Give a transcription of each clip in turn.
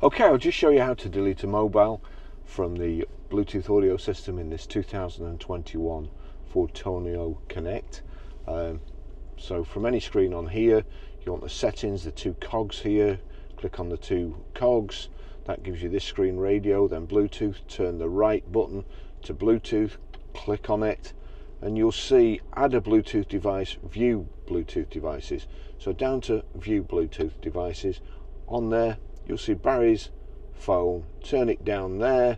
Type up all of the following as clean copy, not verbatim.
Okay, I'll just show you how to delete a mobile from the Bluetooth audio system in this 2021 Ford Torneo Connect. So from any screen on here, you want the settings, the two cogs here, click on the two cogs, that gives you this screen: radio, then Bluetooth. Turn the right button to Bluetooth, click on it, and you'll see add a Bluetooth device, view Bluetooth devices. So down to view Bluetooth devices, on there you'll see Barry's phone. Turn it down there.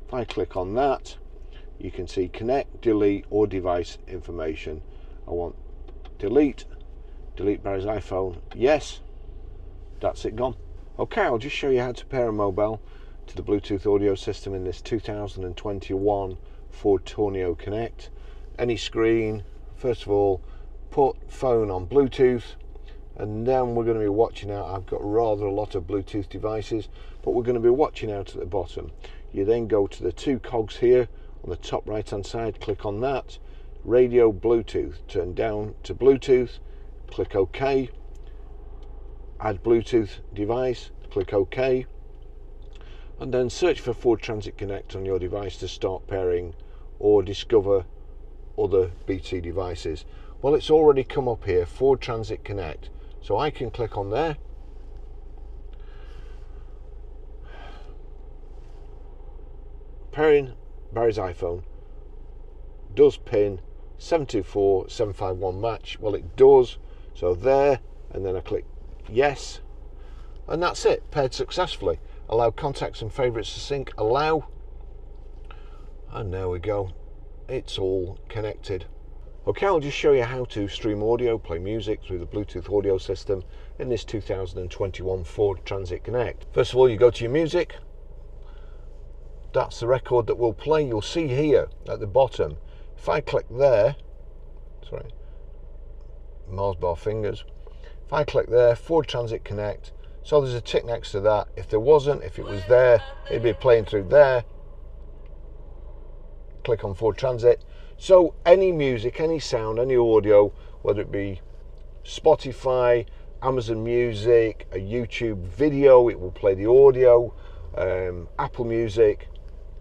If I click on that, you can see connect, delete, or device information. I want delete Barry's iPhone. Yes, that's it gone. Okay, I'll just show you how to pair a mobile to the Bluetooth audio system in this 2021 Ford Torneo Connect. Any screen, first of all, put phone on Bluetooth, and then we're going to be watching out. I've got rather a lot of Bluetooth devices, but we're going to be watching out at the bottom. You then go to the two cogs here on the top right hand side, click on that, radio, Bluetooth, turn down to Bluetooth, click OK, add Bluetooth device, click OK, and then search for Ford Transit Connect on your device to start pairing or discover other BT devices. Well, it's already come up here, Ford Transit Connect, so I can click on there, pairing Barry's iPhone, does pin 724751 match. Well, it does, so there, and then I click yes, and that's it, paired successfully. Allow contacts and favorites to sync, allow, and there we go, it's all connected. Okay, I'll just show you how to stream audio, play music through the Bluetooth audio system in this 2021 Ford Transit Connect. First of all, you go to your music. That's the record that will play. You'll see here at the bottom, if I click there, sorry, Mars bar fingers, if I click there, Ford Transit Connect, so there's a tick next to that. If there wasn't, if it was there, it'd be playing through there. Click on Ford Transit. So any music, any sound, any audio, whether it be Spotify, Amazon Music, a YouTube video, it will play the audio, Apple Music,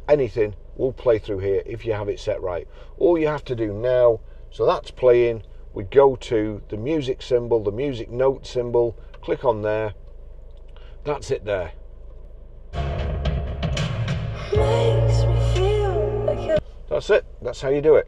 anything will play through here if you have it set right. All you have to do now, so that's playing, we go to the music symbol, the music note symbol, click on there, that's it there. That's it, that's how you do it.